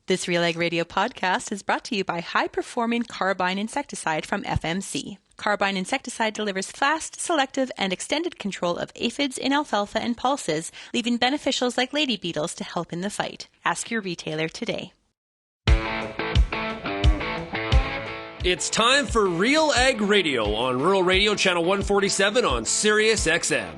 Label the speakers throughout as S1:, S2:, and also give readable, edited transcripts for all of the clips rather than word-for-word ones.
S1: This RealAg Radio podcast is brought to you by high-performing carbine insecticide from FMC. Carbine insecticide delivers fast, selective, and extended control of aphids in alfalfa and pulses, leaving beneficials like lady beetles to help in the fight. Ask your retailer today.
S2: It's time for RealAg Radio on Rural Radio Channel 147 on Sirius XM.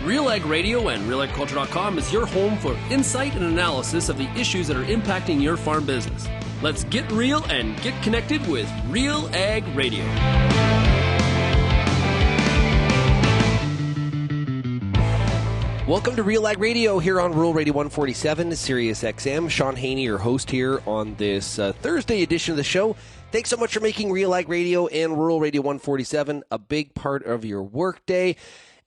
S2: RealAg Radio and RealAgriculture.com is your home for insight and analysis of the issues that are impacting your farm business. Let's get real and get connected with RealAg Radio. Welcome to RealAg Radio here on Rural Radio 147, Sirius XM. Shaun Haney, your host here on this Thursday edition of the show. Thanks so much for making RealAg Radio and Rural Radio 147 a big part of your workday.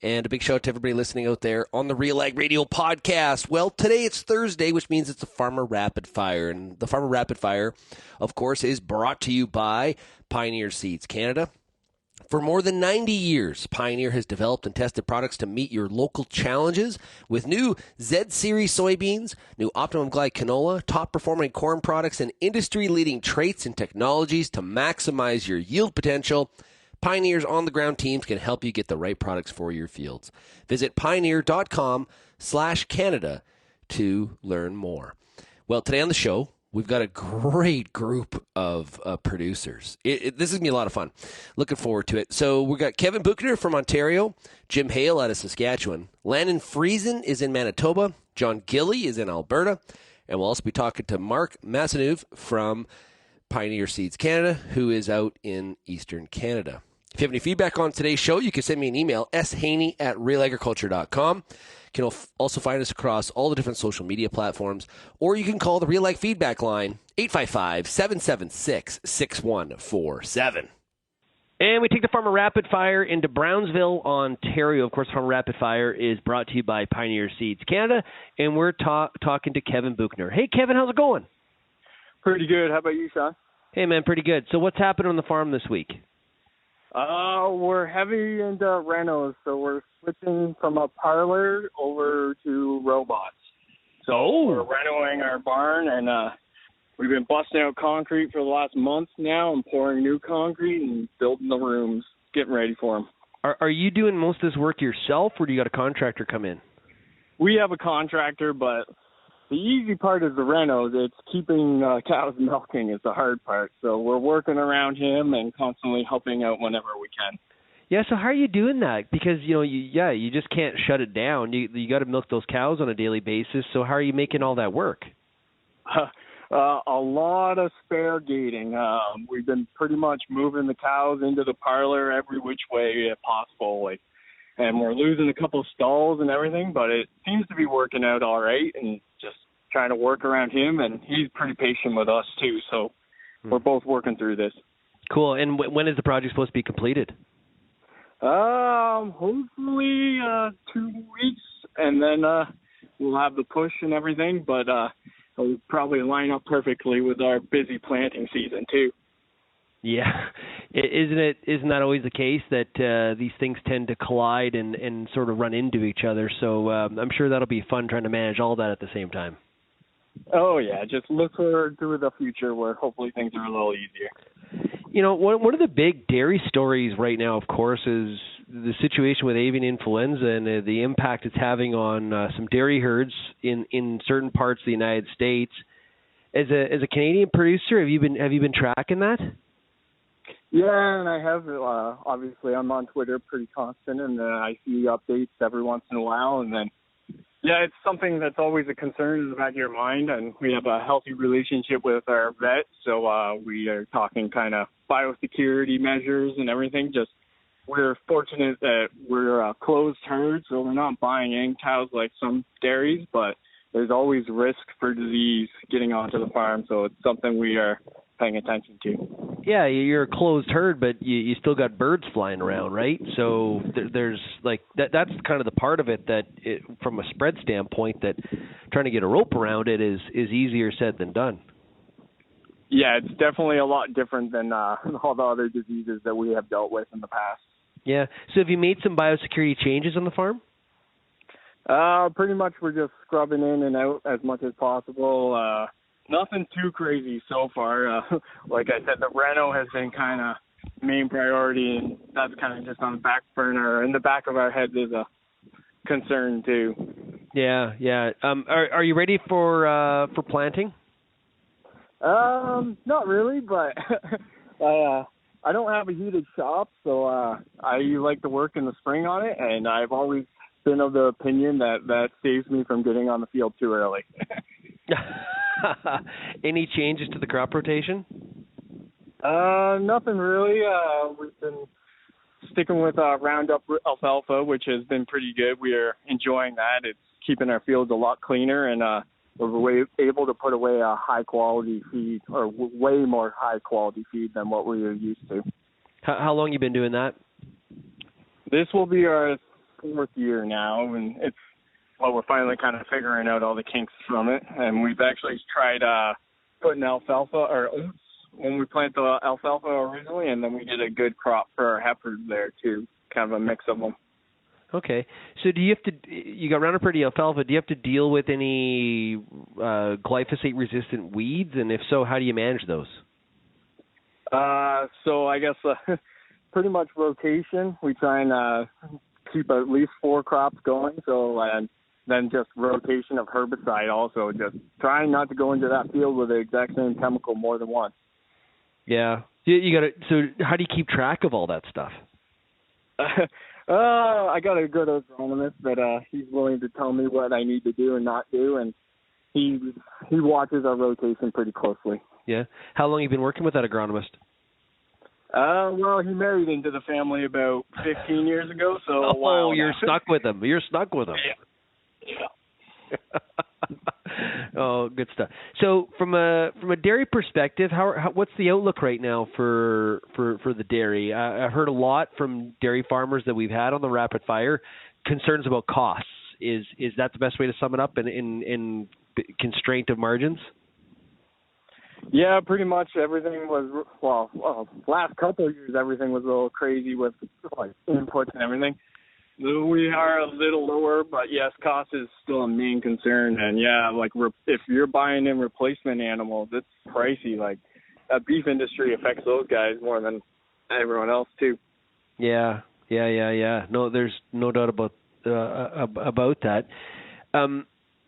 S2: And a big shout out to everybody listening out there on the RealAg Radio podcast. Well, today it's Thursday, which means it's a Farmer Rapid Fire. And the Farmer Rapid Fire, of course, is brought to you by Pioneer Seeds Canada. For more than 90 years, Pioneer has developed and tested products to meet your local challenges with new Z-Series soybeans, new Optimum Glide canola, top-performing corn products, and industry-leading traits and technologies to maximize your yield potential. Pioneer's on-the-ground teams can help you get the right products for your fields. Visit pioneer.com/Canada to learn more. Well, today on the show, we've got a great group of producers. This is going to be a lot of fun. Looking forward to it. So we've got Kevin Buchner from Ontario, Jim Hale out of Saskatchewan, Landon Friesen is in Manitoba, John Guelly is in Alberta, and we'll also be talking to Marc Maisonneuve from Pioneer Seeds Canada, who is out in Eastern Canada. If you have any feedback on today's show, you can send me an email, shaney@realagriculture.com. You can also find us across all the different social media platforms, or you can call the RealAg feedback line, 855-776-6147. And we take the Farmer Rapid Fire into Brownsville, Ontario. Of course, Farmer Rapid Fire is brought to you by Pioneer Seeds Canada, and we're talking to Kevin Buchner. Hey, Kevin, how's it going?
S3: Pretty good. How about you, Shaun?
S2: Hey, man, pretty good. So what's happened on the farm this week?
S3: We're heavy into renos, so we're switching from a parlor over to robots. So we're renoing our barn, and we've been busting out concrete for the last month now and pouring new concrete and building the rooms, getting ready for them.
S2: Are you doing most of this work yourself, or do you got a contractor come in?
S3: We have a contractor, but the easy part is the renos. It's keeping cows milking is the hard part. So we're working around him and constantly helping out whenever we can.
S2: Yeah, so how are you doing that? Because, you just can't shut it down. You got to milk those cows on a daily basis. So how are you making all that work?
S3: A lot of spare gating. We've been pretty much moving the cows into the parlor every which way possible. And we're losing a couple of stalls and everything, but it seems to be working out all right, and just trying to work around him, and he's pretty patient with us too, so we're both working through this.
S2: Cool. And when is the project supposed to be completed?
S3: Hopefully 2 weeks, and then we'll have the push and everything, but it'll probably line up perfectly with our busy planting season too.
S2: Yeah. Isn't that always the case that these things tend to collide and sort of run into each other? So I'm sure that'll be fun trying to manage all that at the same time.
S3: Oh, yeah. Just look forward to the future where hopefully things are a little easier.
S2: One of the big dairy stories right now, of course, is the situation with avian influenza and the impact it's having on some dairy herds in certain parts of the United States. As a Canadian producer, have you been tracking that?
S3: Yeah, and I have. Obviously, I'm on Twitter pretty constant, and I see updates every once in a while. And then, yeah, it's something that's always a concern in the back of your mind. And we have a healthy relationship with our vet, so we are talking kind of biosecurity measures and everything. Just we're fortunate that we're a closed herd, so we're not buying in cows like some dairies, but there's always risk for disease getting onto the farm, so it's something we are paying attention to.
S2: Yeah, you're a closed herd, but you still got birds flying around, right? So there's like that's kind of the part of it that from a spread standpoint, that trying to get a rope around it is easier said than done.
S3: yeah, it's definitely a lot different than all the other diseases that we have dealt with in the past.
S2: Yeah. So have you made some biosecurity changes on the farm?
S3: Pretty much we're just scrubbing in and out as much as possible. Nothing too crazy so far. Like I said, the reno has been kind of main priority, and that's kind of just on the back burner. In the back of our heads is a concern too.
S2: Yeah, yeah. Are you ready for planting?
S3: Not really, but I don't have a heated shop, so I like to work in the spring on it, and I've always been of the opinion that saves me from getting on the field too early.
S2: Any changes to the crop rotation?
S3: Nothing really. We've been sticking with Roundup alfalfa, which has been pretty good. We are enjoying that. It's keeping our fields a lot cleaner, and we're able to put away a high-quality feed, or way more high-quality feed than what we were used to.
S2: How long you been doing that?
S3: This will be our 4th year now, and we're finally kind of figuring out all the kinks from it. And we've actually tried putting alfalfa or oats when we plant the alfalfa originally, and then we get a good crop for our heifers there too, kind of a mix of them.
S2: Okay. So you got Roundup Ready alfalfa, do you have to deal with any glyphosate-resistant weeds? And if so, how do you manage those?
S3: So I guess pretty much rotation. We try and keep at least 4 crops going, and then just rotation of herbicide also, just trying not to go into that field with the exact same chemical more than once.
S2: Yeah. You got to. So how do you keep track of all that stuff?
S3: I got a good agronomist that he's willing to tell me what I need to do and not do, and he watches our rotation pretty closely.
S2: Yeah. How long have you been working with that agronomist?
S3: Well, he married into the family about 15 years ago, so a while
S2: you're
S3: now.
S2: stuck with him. You're stuck with him.
S3: Yeah.
S2: Oh, good stuff. So, from a dairy perspective, what's the outlook right now for the dairy? I've heard a lot from dairy farmers that we've had on the rapid fire concerns about costs. Is that the best way to sum it up in constraint of margins?
S3: Yeah, pretty much everything was last couple of years everything was a little crazy with like inputs and everything. We are a little lower, but yes, cost is still a main concern. And yeah, like if you're buying in replacement animals, it's pricey. Like that beef industry affects those guys more than everyone else too. Yeah.
S2: No, there's no doubt about that.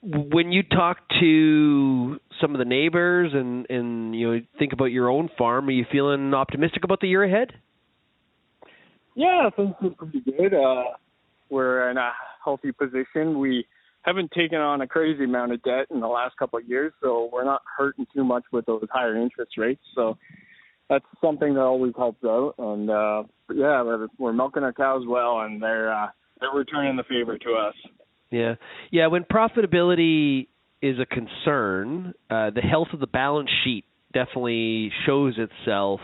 S2: When you talk to some of the neighbors and you think about your own farm, are you feeling optimistic about the year ahead?
S3: Yeah, things are pretty good. We're in a healthy position. We haven't taken on a crazy amount of debt in the last couple of years, so we're not hurting too much with those higher interest rates. So that's something that always helps out. And yeah, we're milking our cows well, and they're returning the favor to us.
S2: Yeah. When profitability is a concern, the health of the balance sheet definitely shows itself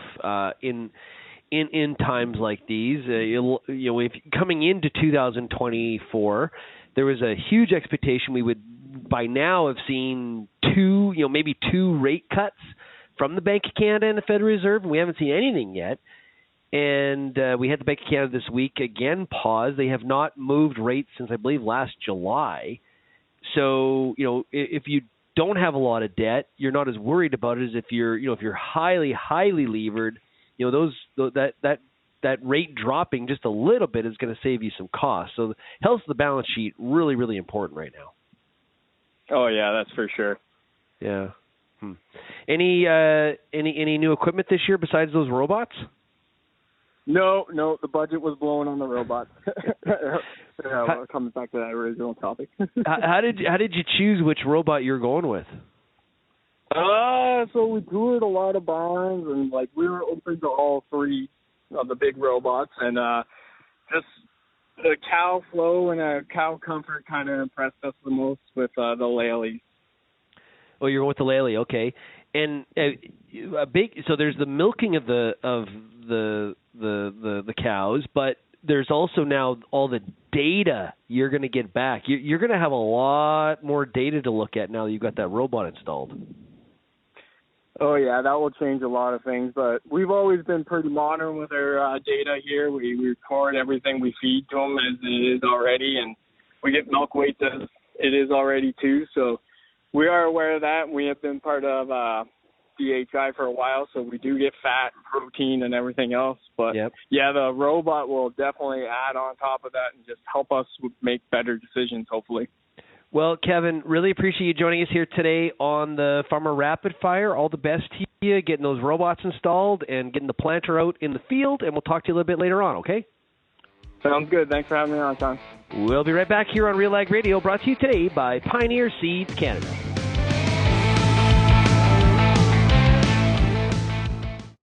S2: in times like these. If coming into 2024, there was a huge expectation we would by now have seen maybe two rate cuts from the Bank of Canada and the Federal Reserve, and we haven't seen anything yet. And we had the Bank of Canada this week again pause. They have not moved rates since I believe last July. So if you don't have a lot of debt, you're not as worried about it as if you're highly levered. That rate dropping just a little bit is going to save you some costs. So the health of the balance sheet really, really important right now.
S3: Oh yeah, that's for sure.
S2: Yeah. Any new equipment this year besides those robots?
S3: No, the budget was blown on the robots. Coming back to that original topic.
S2: How did you choose which robot you're going with?
S3: So we toured a lot of barns, and like we were open to all 3 of the big robots, and just the cow flow and cow comfort kind of impressed us the most with the Lely.
S2: Oh, you're going with the Lely, okay. And so there's the milking of the cows, but there's also now all the data you're going to get back. You're going to have a lot more data to look at now that you've got that robot installed.
S3: Oh, yeah, that will change a lot of things. But we've always been pretty modern with our data here. We record everything we feed to them as it is already, and we get milk weights as it is already too. So we are aware of that. We have been part of DHI for a while, so we do get fat, protein, and everything else. But, yeah, the robot will definitely add on top of that and just help us make better decisions, hopefully.
S2: Well, Kevin, really appreciate you joining us here today on the Farmer Rapid Fire. All the best to you, getting those robots installed and getting the planter out in the field, and we'll talk to you a little bit later on, okay?
S3: Sounds good. Thanks for having me on, Sean.
S2: We'll be right back here on RealAg Radio, brought to you today by Pioneer Seeds Canada.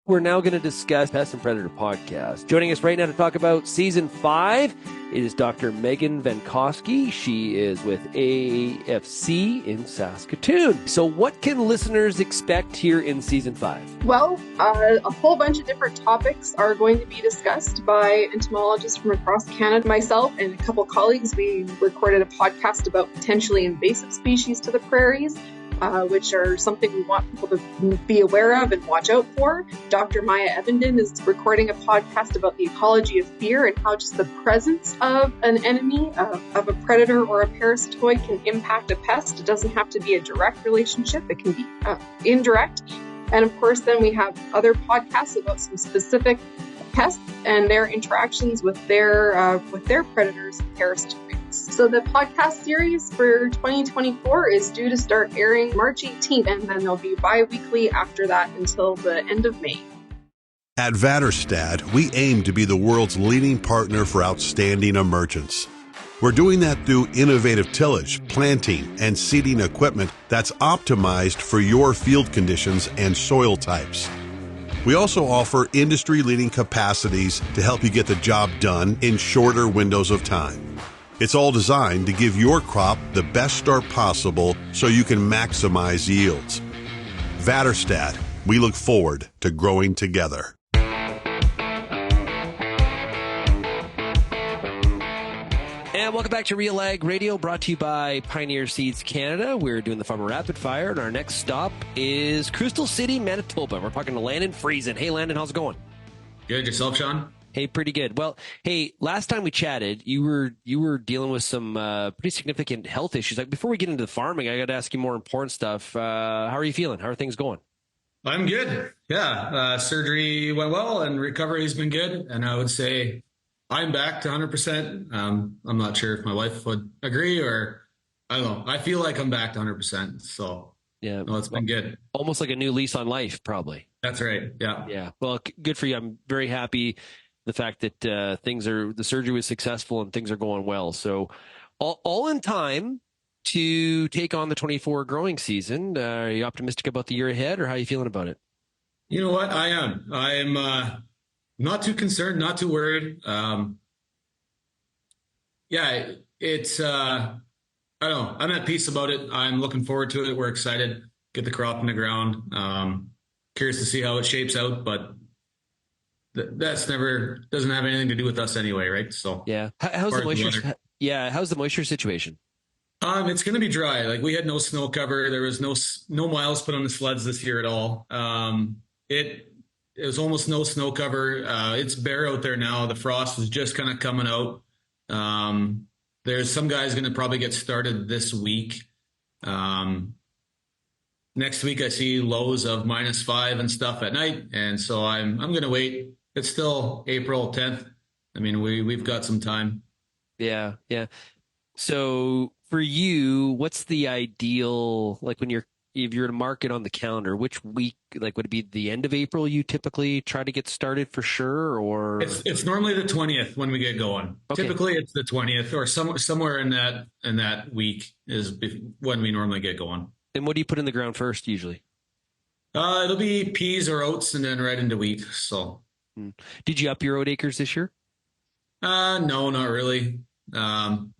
S2: We're now going to discuss Pest and Predator Podcast. Joining us right now to talk about Season 5 is Dr. Megan Vankowski. She is with AAFC in Saskatoon. So what can listeners expect here in Season 5?
S4: Well, a whole bunch of different topics are going to be discussed by entomologists from across Canada. Myself and a couple colleagues, we recorded a podcast about potentially invasive species to the prairies, which are something we want people to be aware of and watch out for. Dr. Maya Evenden is recording a podcast about the ecology of fear and how just the presence of an enemy, of a predator or a parasitoid can impact a pest. It doesn't have to be a direct relationship. It can be indirect. And of course, then we have other podcasts about some specific pests and their interactions with their predators and parasitoids. So the podcast series for 2024 is due to start airing March 18th, and then they'll be bi-weekly after that until the end of May.
S5: At Vaterstad, we aim to be the world's leading partner for outstanding emergence. We're doing that through innovative tillage, planting, and seeding equipment that's optimized for your field conditions and soil types. We also offer industry-leading capacities to help you get the job done in shorter windows of time. It's all designed to give your crop the best start possible so you can maximize yields. Vaterstad, we look forward to growing together.
S2: And welcome back to RealAg Radio, brought to you by Pioneer Seeds Canada. We're doing the Farmer Rapid Fire, and our next stop is Crystal City, Manitoba. We're talking to Landon Friesen. Hey, Landon, how's it going?
S6: Good. Yourself, Sean?
S2: Hey, pretty good. Well, hey, last time we chatted, you were dealing with some pretty significant health issues. Like, before we get into the farming, I got to ask you more important stuff. How are you feeling? How are things going?
S6: I'm good. Yeah. Surgery went well and recovery's been good. And I would say I'm back to 100%. I'm not sure if my wife would agree, or I don't know. I feel like I'm back to 100%. So yeah, no, it's been good.
S2: Almost like a new lease on life, probably.
S6: That's right. Yeah.
S2: Yeah. Well, good for you. I'm very happy. The fact that the surgery was successful and things are going well. So all in time to take on the 24 growing season. Are you optimistic about the year ahead, or how are you feeling about it?
S6: You know what? I am. I'm not too concerned, not too worried. Yeah, it's, I don't know. I'm at peace about it. I'm looking forward to it. We're excited. Get the crop in the ground. Curious to see how it shapes out, but that's doesn't have anything to do with us anyway, right? So
S2: yeah. How's the moisture? Yeah, how's the moisture situation?
S6: It's going to be dry. Like, we had no snow cover. There was no miles put on the sleds this year at all. It was almost no snow cover. It's bare out there now. The frost is just kind of coming out. There's some guys going to probably get started this week. Next week I see lows of -5 and stuff at night, and so I'm going to wait. It's still April 10th. I mean, we've got some time.
S2: Yeah. So for you, what's the ideal, like, if you're to mark it on the calendar, which week, like, would it be the end of April you typically try to get started for sure, or?
S6: It's normally the 20th when we get going. Okay. Typically it's the 20th, or somewhere in that week is when we normally get going.
S2: And what do you put in the ground first usually?
S6: It'll be peas or oats and then right into wheat. So.
S2: Did you up your oat acres this year?
S6: No, not really.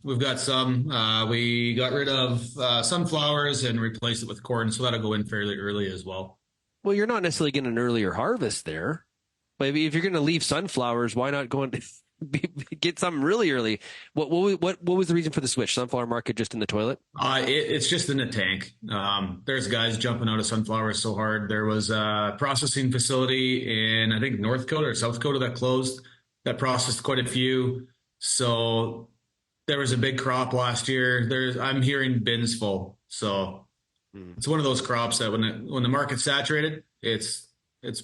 S6: We've got some. We got rid of sunflowers and replaced it with corn, so that'll go in fairly early as well.
S2: Well, you're not necessarily getting an earlier harvest there, but if you're going to leave sunflowers, why not go into get something really early. What was the reason for the switch? Sunflower market just in the toilet?
S6: It's just in the tank. There's guys jumping out of sunflowers so hard. There was a processing facility in, I think, North Dakota or South Dakota that closed that processed quite a few. So there was a big crop last year. I'm hearing bins full. So it's one of those crops that when the market's saturated, it's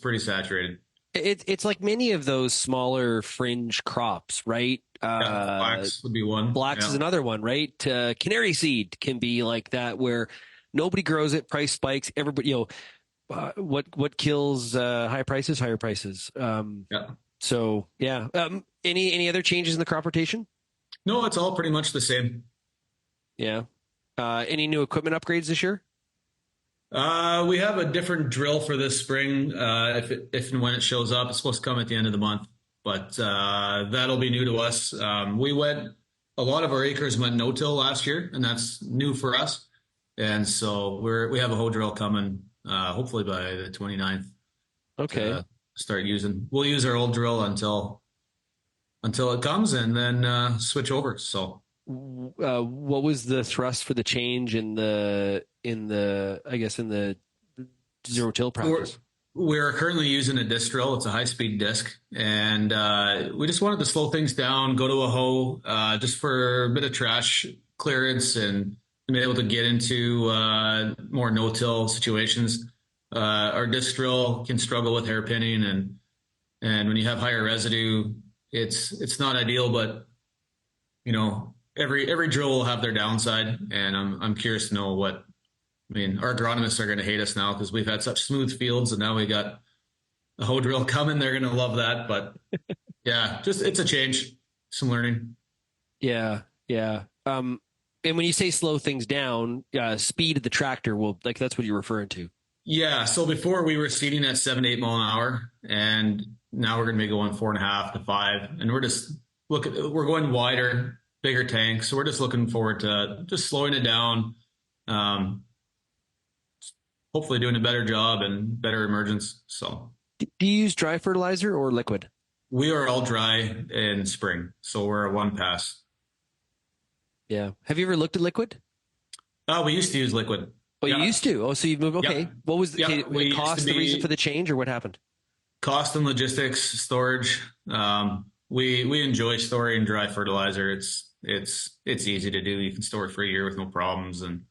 S6: pretty saturated.
S2: It's like many of those smaller fringe crops, right?
S6: Flax would be one.
S2: Flax is another one, right? Canary seed can be like that, where nobody grows it, price spikes. Everybody, what kills high prices? Higher prices. So yeah. Any other changes in the crop rotation?
S6: No, it's all pretty much the same.
S2: Yeah. Any new equipment upgrades this year?
S6: We have a different drill for this spring. If and when it shows up, it's supposed to come at the end of the month, but that'll be new to us. A lot of our acres went no-till last year, and that's new for us. And so we have a hoe drill coming, hopefully by the 29th.
S2: Okay.
S6: We'll use our old drill until it comes, and then switch over. So.
S2: What was the thrust for the change in the zero till practice?
S6: We're currently using a disc drill. It's a high-speed disc, and we just wanted to slow things down, go to a hoe, just for a bit of trash clearance and be able to get into more no-till situations. Our disc drill can struggle with hairpinning, and when you have higher residue, it's not ideal, but every drill will have their downside, and I'm curious to know our agronomists are going to hate us now because we've had such smooth fields, and now we got a hoe drill coming. They're going to love that, but yeah, it's a change, some learning.
S2: Yeah. And when you say slow things down, speed of the tractor that's what you're referring to.
S6: Yeah. So before we were seeding at 7 to 8 mile an hour, and now we're going to be going 4.5 to 5, and we're going wider, bigger tanks. So we're just looking forward to just slowing it down. Hopefully doing a better job and better emergence. So
S2: do you use dry fertilizer or liquid?
S6: We are all dry in spring. So we're a one pass.
S2: Yeah. Have you ever looked at liquid?
S6: We used to use liquid.
S2: Oh, you used to? Oh, so you've moved. Okay. Yeah. What was the cost, the reason for the change, or what happened?
S6: Cost and logistics, storage. We enjoy storing dry fertilizer. It's easy to do. You can store it for a year with no problems. And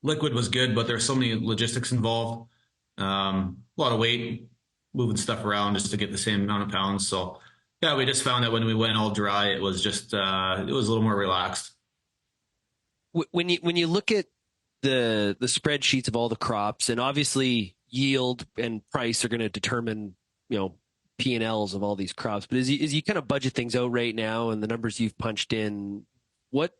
S6: liquid was good, but there's so many logistics involved. A lot of weight, moving stuff around just to get the same amount of pounds. So yeah, we just found that when we went all dry, it was just it was a little more relaxed.
S2: When you look at the spreadsheets of all the crops, and obviously yield and price are going to determine P&Ls of all these crops, but as you kind of budget things out right now and the numbers you've punched in, what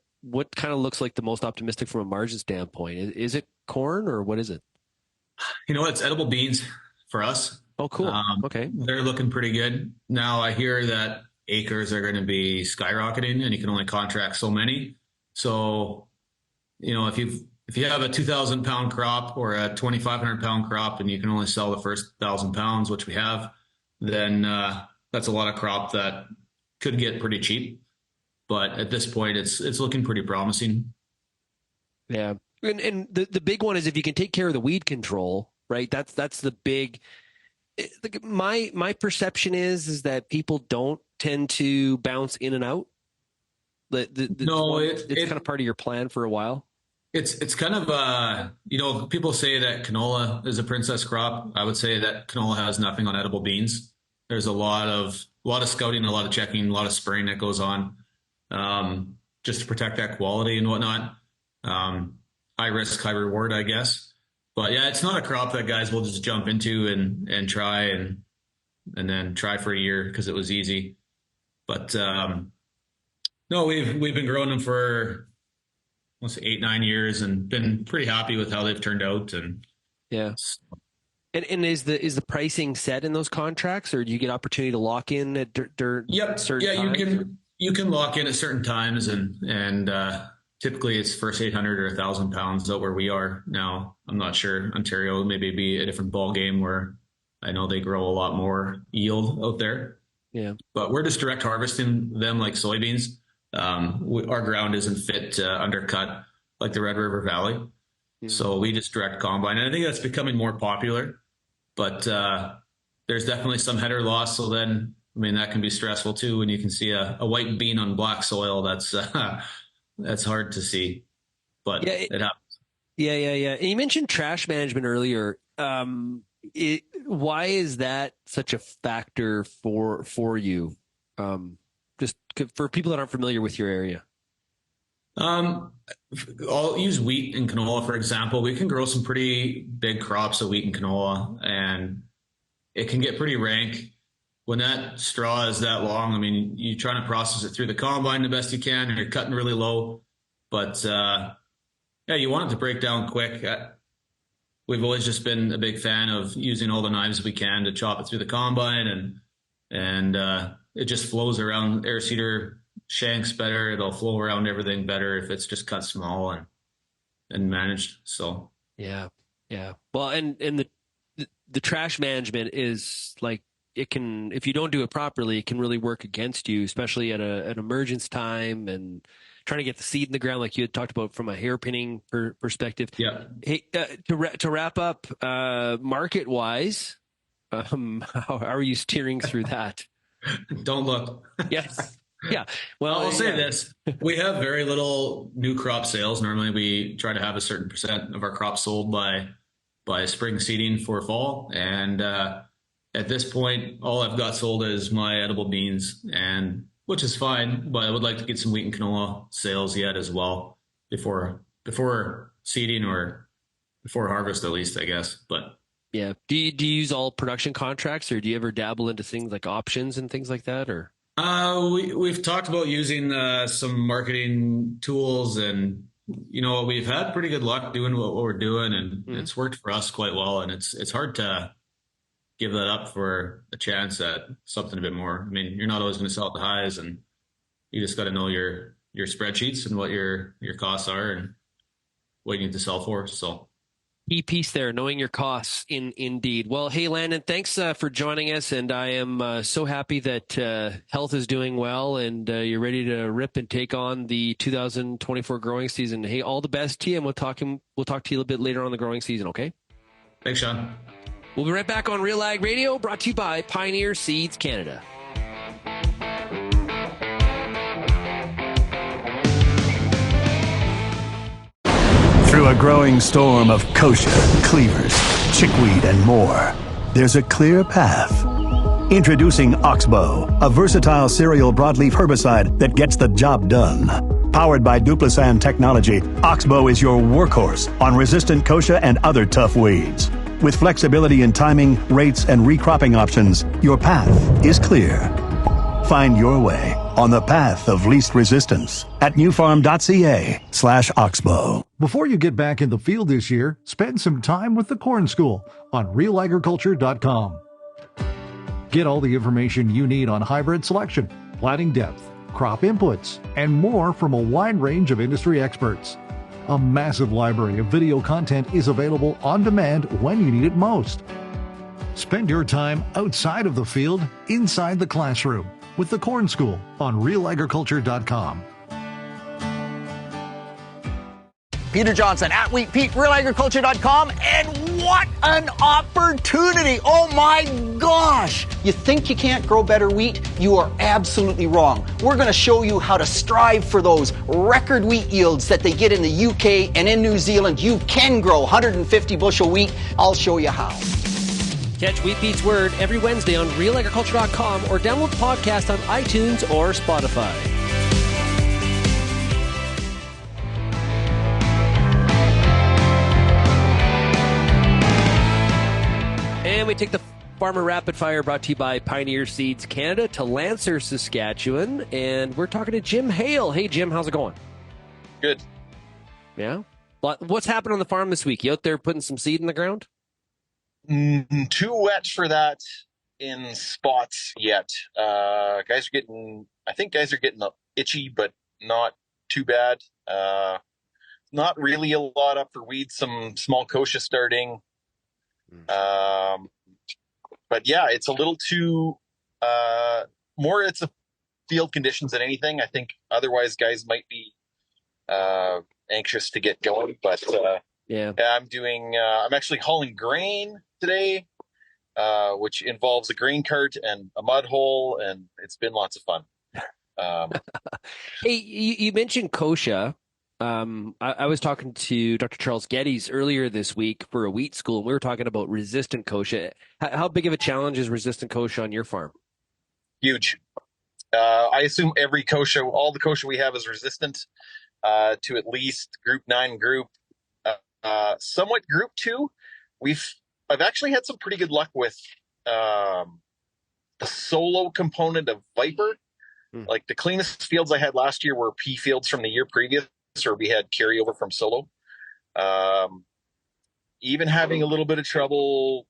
S2: kind of looks like the most optimistic from a margin standpoint? Is it corn, or what is it?
S6: It's edible beans for us.
S2: Oh, cool. Okay.
S6: They're looking pretty good. Now I hear that acres are going to be skyrocketing, and you can only contract so many. So, if you have a 2,000 pound crop or a 2,500 pound crop, and you can only sell the first 1,000 pounds, which we have, then that's a lot of crop that could get pretty cheap. But at this point, it's looking pretty promising.
S2: Yeah. And the big one is if you can take care of the weed control, right? That's the big. My perception is that people don't tend to bounce in and out. It's kind of part of your plan for a while.
S6: It's kind of people say that canola is a princess crop. I would say that canola has nothing on edible beans. There's a lot of scouting, a lot of checking, a lot of spraying that goes on just to protect that quality and whatnot. High risk, high reward, I guess. But yeah, it's not a crop that guys will just jump into and try and then try for a year because it was easy. But no, we've been growing them for almost 8-9 years and been pretty happy with how they've turned out. And
S2: yeah. And is the pricing set in those contracts, or do you get opportunity to lock in at certain times?
S6: You can lock in at certain times, and typically it's first 800 or 1,000 pounds out where we are now. I'm not sure. Ontario maybe be a different ball game where I know they grow a lot more yield out there.
S2: Yeah.
S6: But we're just direct harvesting them like soybeans. Our ground isn't fit to undercut like the Red River Valley. So we just direct combine. And I think that's becoming more popular. But there's definitely some header loss. So then, I mean, that can be stressful too when you can see a white bean on black soil. That's hard to see, but it happens.
S2: Yeah. And you mentioned trash management earlier. Why is that such a factor for you? Just for people that aren't familiar with your area.
S6: I'll use wheat and canola, for example. We can grow some pretty big crops of wheat and canola, and it can get pretty rank when that straw is that long. I mean, you're trying to process it through the combine the best you can, and you're cutting really low. But you want it to break down quick. We've always just been a big fan of using all the knives we can to chop it through the combine, and it just flows around air seeder shanks better. It'll flow around everything better if it's just cut small and managed. So
S2: yeah. Well, and the trash management is like, it can, if you don't do it properly, it can really work against you, especially at an emergence time and trying to get the seed in the ground, like you had talked about from a hairpinning perspective.
S6: Yeah.
S2: Hey, to wrap up, market wise, how are you steering through that?
S6: Don't look.
S2: Yes. Yeah. Well,
S6: I'll say this. We have very little new crop sales. Normally we try to have a certain percent of our crops sold by spring seeding for fall. And at this point, all I've got sold is my edible beans, and which is fine, but I would like to get some wheat and canola sales yet as well before seeding or before harvest, at least, I guess. But
S2: yeah. Do you use all production contracts, or do you ever dabble into things like options and things like that, or?
S6: We've talked about using some marketing tools, and we've had pretty good luck doing what we're doing, and it's worked for us quite well. And it's hard to give that up for a chance at something a bit more. I mean, you're not always going to sell at the highs, and you just got to know your spreadsheets and what your costs are and what you need to sell for. So.
S2: Key piece there, knowing your costs indeed. Well, hey, Landon, thanks for joining us, and I am so happy that health is doing well and you're ready to rip and take on the 2024 growing season. Hey, all the best to you, and we'll talk to you a little bit later on the growing season, okay?
S6: Thanks, Shaun.
S2: We'll be right back on RealAg Radio, brought to you by Pioneer Seeds Canada.
S7: Through a growing storm of kochia, cleavers, chickweed, and more, there's a clear path. Introducing Oxbow, a versatile cereal broadleaf herbicide that gets the job done. Powered by Duplisan technology, Oxbow is your workhorse on resistant kochia and other tough weeds. With flexibility in timing, rates, and recropping options, your path is clear. Find your way on the path of least resistance at newfarm.ca/Oxbow.
S8: Before you get back in the field this year, spend some time with the Corn School on RealAgriculture.com. Get all the information you need on hybrid selection, planting depth, crop inputs, and more from a wide range of industry experts. A massive library of video content is available on demand when you need it most. Spend your time outside of the field, inside the classroom, with the Corn School on RealAgriculture.com.
S9: Peter Johnson at Wheat Pete, RealAgriculture.com, and what an opportunity! Oh my gosh! You think you can't grow better wheat? You are absolutely wrong. We're going to show you how to strive for those record wheat yields that they get in the UK and in New Zealand. You can grow 150 bushel wheat. I'll show you how.
S2: Catch Wheat Pete's Word every Wednesday on RealAgriculture.com or download the podcast on iTunes or Spotify. And we take the Farmer Rapid Fire, brought to you by Pioneer Seeds Canada, to Lancer, Saskatchewan. And we're talking to Jim Hale. Hey, Jim, how's it going?
S10: Good.
S2: Yeah? What's happened on the farm this week? You out there putting some seed in the ground?
S10: Too wet for that in spots yet. Guys are getting itchy, but not too bad. Not really a lot up for weeds, some small kochia starting. But yeah, it's a little too more it's a field conditions than anything. I think otherwise guys might be anxious to get going, but I'm actually hauling grain today, which involves a grain cart and a mud hole, and it's been lots of fun.
S2: Hey, you mentioned kochia. I was talking to Dr. Charles Geddes earlier this week for a wheat school, and we were talking about resistant kochia. How big of a challenge is resistant kochia on your farm?
S10: Huge. I assume every kochia, all the kochia we have is resistant to at least group 9 group, somewhat group 2. I've actually had some pretty good luck with the solo component of Viper. Like the cleanest fields I had last year were pea fields from the year previous, or we had carryover from solo. Even having a little bit of trouble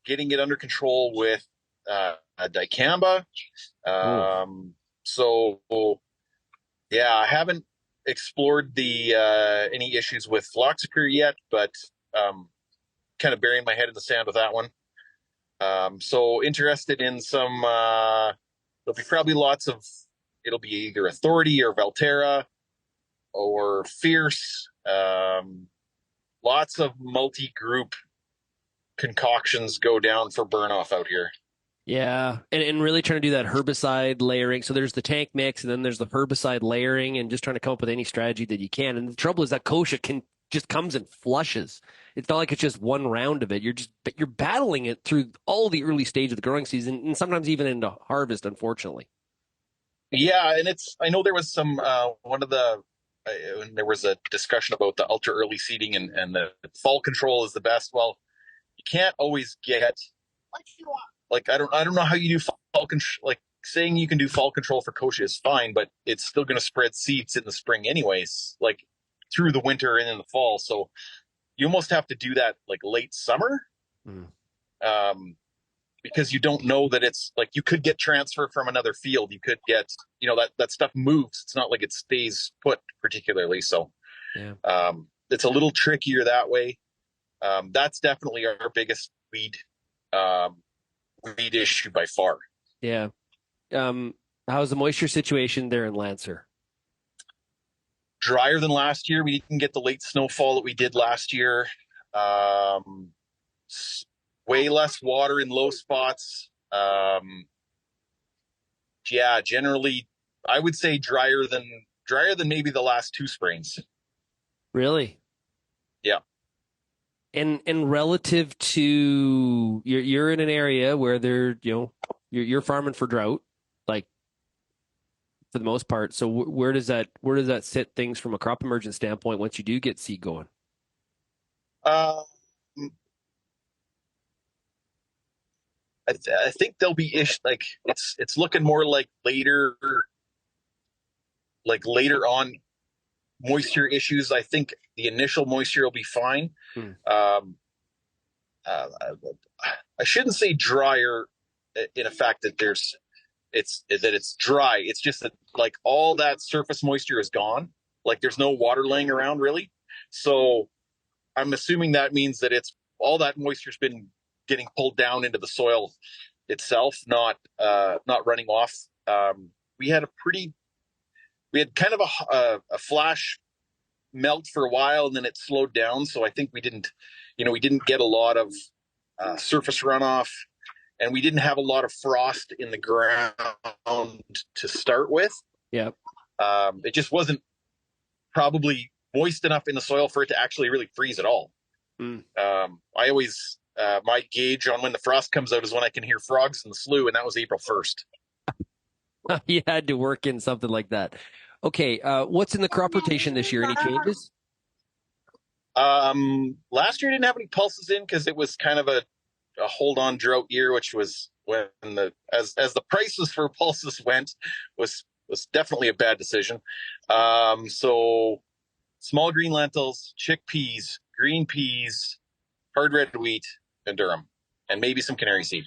S10: getting it under control with a dicamba. So yeah, I haven't explored the any issues with Floxapure yet, but kind of burying my head in the sand with that one. So interested in some there'll be probably it'll be either Authority or Valterra or Fierce. Lots of multi-group concoctions go down for burn-off out here.
S2: Yeah, and really trying to do that herbicide layering. So there's the tank mix, and then there's the herbicide layering, and just trying to come up with any strategy that you can. And the trouble is that kochia just comes in flushes. It's not like it's just one round of it. You're battling it through all the early stage of the growing season, and sometimes even into harvest, unfortunately.
S10: Yeah, and I know there was some there was a discussion about the ultra early seeding and the fall control is the best. Well, you can't always get like I don't know how you do fall control. Like saying you can do fall control for kochia is fine, but it's still going to spread seeds in the spring anyways, like through the winter and in the fall. So you almost have to do that like late summer, because you don't know that it's like you could get transfer from another field. You could get, that stuff moves. It's not like it stays put particularly. So it's a little trickier that way. That's definitely our biggest weed issue by far.
S2: Yeah. How's the moisture situation there in Lancer?
S10: Drier than last year. We didn't get the late snowfall that we did last year. Way less water in low spots. Generally, I would say drier than maybe the last 2 springs.
S2: Really?
S10: Yeah.
S2: And relative to you're in an area where you're farming for drought, like for the most part. So where does that sit things from a crop emergence standpoint once you do get seed going?
S10: I think there'll be like it's looking more like later on moisture issues. I think the initial moisture will be fine. I shouldn't say drier in a fact that it's dry. It's just that like all that surface moisture is gone. Like there's no water laying around really. So I'm assuming that means that it's all that moisture's been getting pulled down into the soil itself, not running off. We had kind of a flash melt for a while, and then it slowed down. So I think we didn't get a lot of surface runoff, and we didn't have a lot of frost in the ground to start with.
S2: Yeah.
S10: It just wasn't probably moist enough in the soil for it to actually really freeze at all. I always, my gauge on when the frost comes out is when I can hear frogs in the slough, and that was April 1st.
S2: You had to work in something like that. Okay, what's in the crop rotation this year? Any changes?
S10: Last year I didn't have any pulses in because it was kind of a hold-on drought year, which was when as the prices for pulses went was definitely a bad decision. So small green lentils, chickpeas, green peas, hard red wheat, and durum, and maybe some canary seed.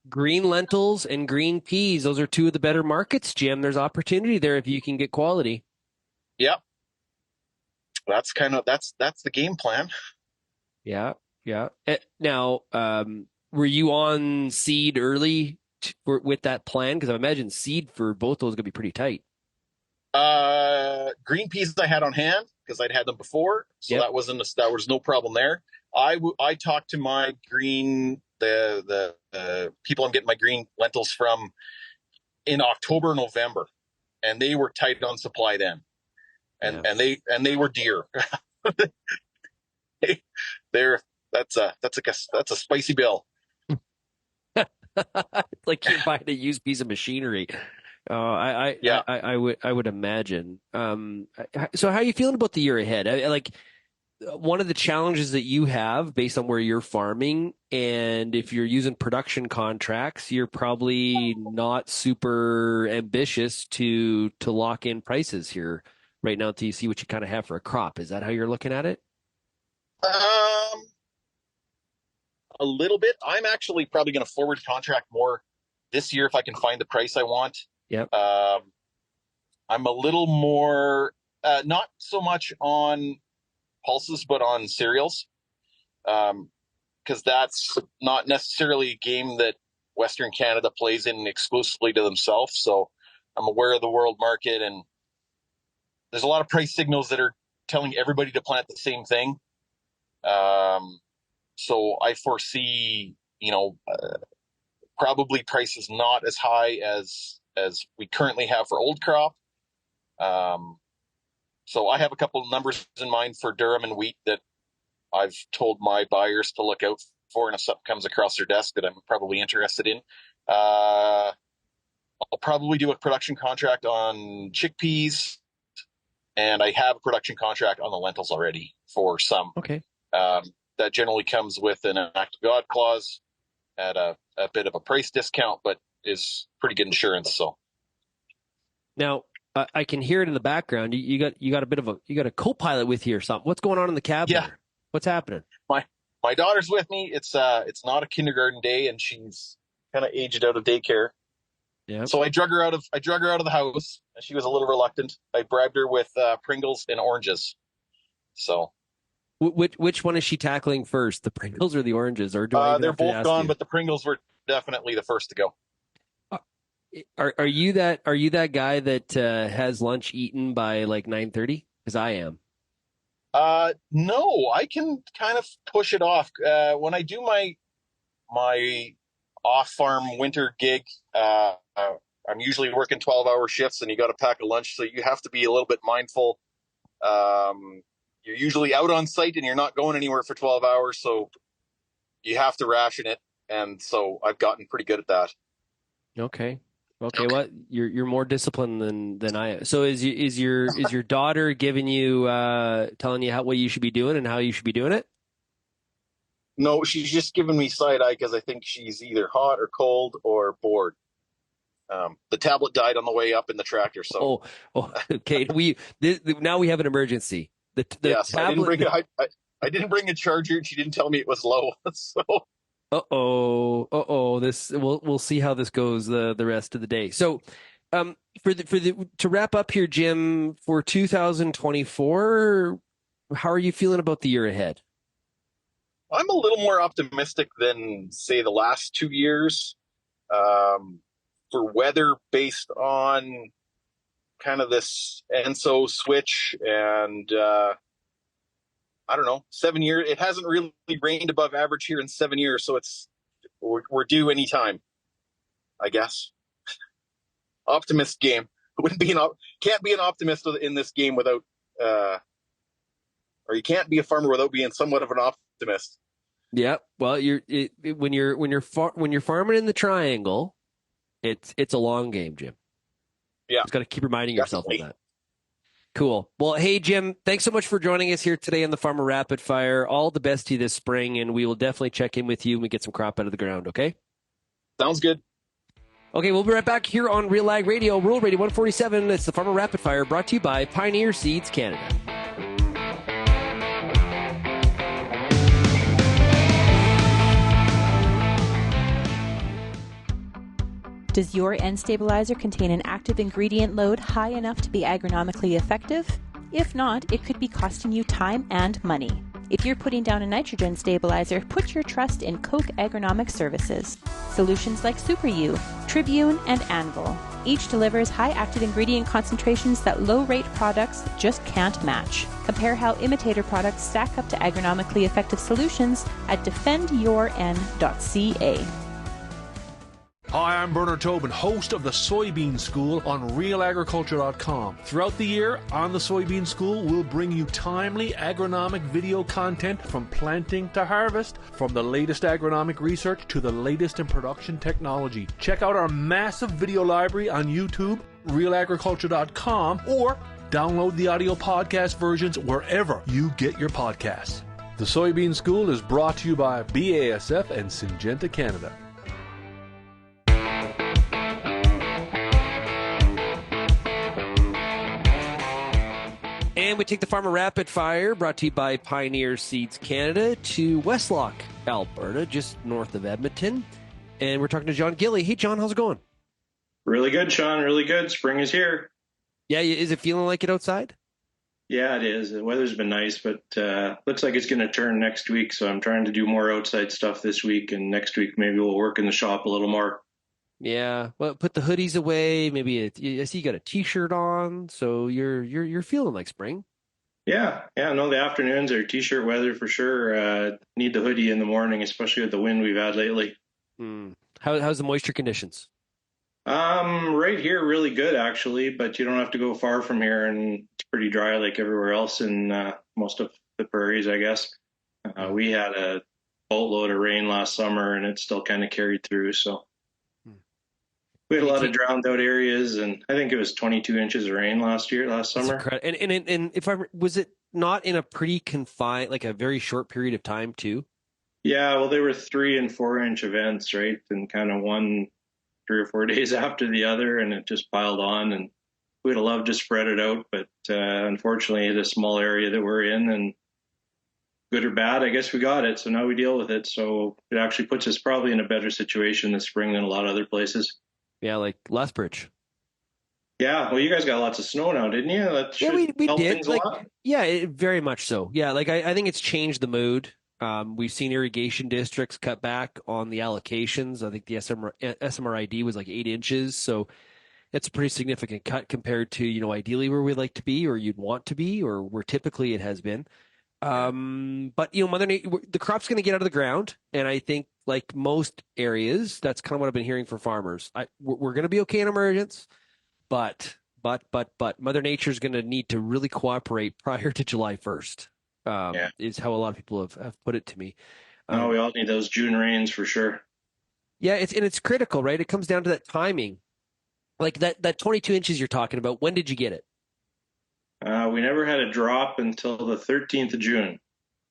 S2: Green lentils and green peas, those are two of the better markets, Jim. There's opportunity there if you can get quality.
S10: Yep. That's the game plan.
S2: Yeah. Now, were you on seed early with that plan? Because I imagine seed for both those is going to be pretty tight.
S10: Green peas I had on hand because I'd had them before, so that was no problem there. I talked to my the people I'm getting my green lentils from in October, November, and they were tight on supply then, and they were dear. That's a spicy bill.
S2: Like you're buying a used piece of machinery. I would imagine. So how are you feeling about the year ahead? Like one of the challenges that you have based on where you're farming, and if you're using production contracts, you're probably not super ambitious to lock in prices here right now until you see what you kind of have for a crop. Is that how you're looking at it?
S10: A little bit. I'm actually probably going to forward contract more this year if I can find the price I want.
S2: Yep.
S10: I'm a little more, not so much on pulses, but on cereals, because that's not necessarily a game that Western Canada plays in exclusively to themselves. So I'm aware of the world market, and there's a lot of price signals that are telling everybody to plant the same thing. So I foresee, probably prices not as high as we currently have for old crop. So I have a couple of numbers in mind for durum and wheat that I've told my buyers to look out for, and if something comes across their desk that I'm probably interested in, I'll probably do a production contract on chickpeas, and I have a production contract on the lentils already for some.
S2: Okay.
S10: That generally comes with an act of God clause at a bit of a price discount, but is pretty good insurance. So
S2: now I can hear it in the background. You got a co-pilot with you or something. What's going on in the cab?
S10: Yeah.
S2: There? What's happening?
S10: My daughter's with me. It's not a kindergarten day, and she's kind of aged out of daycare.
S2: Yeah.
S10: So I drug her out of the house. She was a little reluctant. I bribed her with Pringles and oranges. So.
S2: Which one is she tackling first, the Pringles or the oranges? Or
S10: they're both gone, but the Pringles were definitely the first to go.
S2: Are you that guy that has lunch eaten by like 9:30? Because I am.
S10: No, I can kind of push it off. When I do my off-farm winter gig, I'm usually working 12-hour shifts, and you got to pack a lunch, so you have to be a little bit mindful. You're usually out on site and you're not going anywhere for 12 hours. So you have to ration it. And so I've gotten pretty good at that.
S2: Okay. Well, you're more disciplined than I am. So is your daughter giving you, telling you what you should be doing and how you should be doing it?
S10: No, she's just giving me side eye because I think she's either hot or cold or bored. The tablet died on the way up in the tractor. So,
S2: okay. Now we have an emergency.
S10: Yes,
S2: tablet,
S10: I didn't bring a charger, and she didn't tell me it was low. So,
S2: this we'll see how this goes the rest of the day. So, to wrap up here, Jim, for 2024, how are you feeling about the year ahead?
S10: I'm a little more optimistic than say the last 2 years, for weather based on kind of this ENSO switch, and I don't know, 7 years. It hasn't really rained above average here in 7 years, so we're due anytime, I guess. Optimist game. Can't be an optimist in this game without, or you can't be a farmer without being somewhat of an optimist.
S2: Yeah, well, when you're farming in the triangle, it's a long game, Jim.
S10: Yeah.
S2: Just got to keep reminding yourself of that. Cool. Well, hey, Jim, thanks so much for joining us here today on the Farmer Rapid Fire. All the best to you this spring, and we will definitely check in with you when we get some crop out of the ground, okay?
S10: Sounds good.
S2: Okay, we'll be right back here on RealAg Radio, Rural Radio 147. It's the Farmer Rapid Fire brought to you by Pioneer Seeds Canada.
S1: Does your N stabilizer contain an active ingredient load high enough to be agronomically effective? If not, it could be costing you time and money. If you're putting down a nitrogen stabilizer, put your trust in Koch Agronomic Services. Solutions like Super U, Tribune, and Anvil. Each delivers high active ingredient concentrations that low-rate products just can't match. Compare how imitator products stack up to agronomically effective solutions at defendyourn.ca.
S11: Hi, I'm Bernard Tobin, host of the Soybean School on RealAgriculture.com. Throughout the year, on the Soybean School, we'll bring you timely agronomic video content from planting to harvest, from the latest agronomic research to the latest in production technology. Check out our massive video library on YouTube, RealAgriculture.com, or download the audio podcast versions wherever you get your podcasts. The Soybean School is brought to you by BASF and Syngenta Canada.
S2: And we take the Farmer Rapid Fire, brought to you by Pioneer Seeds Canada, to Westlock, Alberta, just north of Edmonton. And we're talking to John Guelly. Hey, John, how's it going?
S12: Really good, Sean. Really good. Spring is here.
S2: Yeah, is it feeling like it outside?
S12: Yeah, it is. The weather's been nice, but looks like it's going to turn next week. So I'm trying to do more outside stuff this week, and next week maybe we'll work in the shop a little more.
S2: Yeah, well, put the hoodies away. Maybe I see you got a T-shirt on, so you're feeling like spring.
S12: Yeah. No, the afternoons are T-shirt weather for sure. Need the hoodie in the morning, especially with the wind we've had lately.
S2: How's the moisture conditions?
S12: Right here, really good actually, but you don't have to go far from here, and it's pretty dry like everywhere else in most of the prairies, I guess. We had a boatload of rain last summer, and it still kind of carried through, so. We had a lot of drowned out areas, and I think it was 22 inches of rain last summer.
S2: And if was it not in a pretty confined, like a very short period of time too?
S12: Yeah, well, they were 3 and 4 inch events, right? And kind of 1 3 or 4 days after the other, and it just piled on. And we'd have loved to spread it out, but unfortunately, the small area that we're in, and good or bad, I guess we got it. So now we deal with it. So it actually puts us probably in a better situation this spring than a lot of other places.
S2: Yeah, like Lethbridge.
S12: Yeah, well, you guys got lots of snow now, didn't you? That should
S2: we
S12: help
S2: did.
S12: things a lot.
S2: Yeah, very much so. Yeah, like I think it's changed the mood. We've seen irrigation districts cut back on the allocations. I think the SMRID was like 8 inches, so it's a pretty significant cut compared to ideally where we'd like to be, or you'd want to be, or where typically it has been. But Mother Nature, the crop's going to get out of the ground, and I think like most areas, that's kind of what I've been hearing from farmers. We're going to be okay in emergence, but Mother Nature's going to need to really cooperate prior to July 1st. Is how a lot of people have put it to me.
S12: We all need those June rains for sure.
S2: Yeah, it's critical, right? It comes down to that timing. Like that 22 inches you're talking about. When did you get it?
S12: We never had a drop until the 13th of June.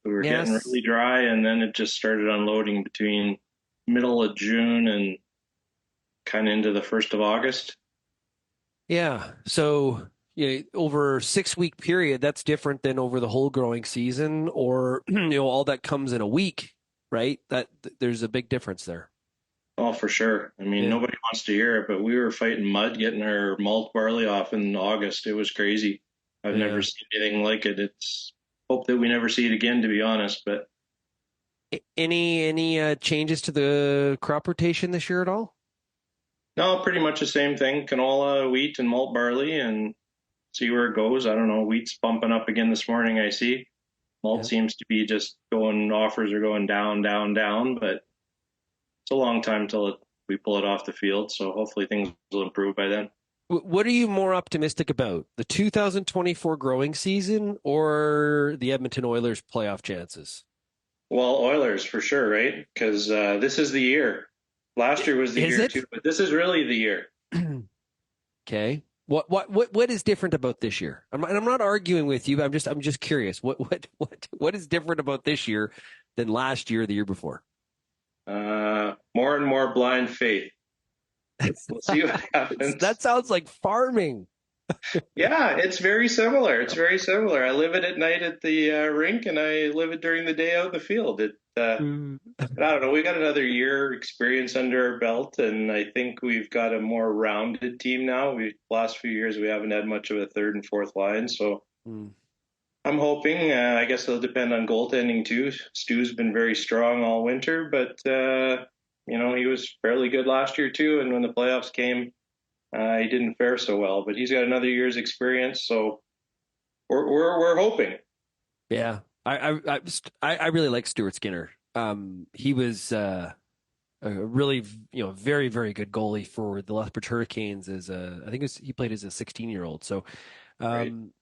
S12: We were getting really dry, and then it just started unloading between middle of June and kind of into the 1st of August. Yeah. So over a 6-week period, that's different than over the whole growing season, or all that comes in a week, right? That there's a big difference there. Oh, for sure. I mean, nobody wants to hear it, but we were fighting mud getting our malt barley off in August. It was crazy. I've never seen anything like it. It's hope that we never see it again, to be honest. But any changes to the crop rotation this year at all? No, pretty much the same thing. Canola, wheat, and malt barley, and see where it goes. I don't know. Wheat's bumping up again this morning, I see. Malt seems to be just offers are going down, but it's a long time till we pull it off the field. So hopefully things will improve by then. What are you more optimistic about, the 2024 growing season or the Edmonton Oilers playoff chances? Well, Oilers for sure, right? Because this is the year. Last year was the year too, but this is really the year. Okay. What is different about this year? I'm not arguing with you. But I'm just curious. What is different about this year than last year or the year before? More and more blind faith. We'll see what happens. That sounds like farming. Yeah, it's very similar. I live it at night at the rink, and I live it during the day out in the field. I don't know. We got another year experience under our belt, and I think we've got a more rounded team now. Last few years we haven't had much of a third and fourth line, so I'm I'm hoping. I guess it'll depend on goaltending too. Stu's been very strong all winter, but he was fairly good last year too. And when the playoffs came, he didn't fare so well. But he's got another year's experience, so we're hoping.
S2: Yeah, I really like Stuart Skinner. He was a really very, very good goalie for the Lethbridge Hurricanes I think he played as a 16-year-old. So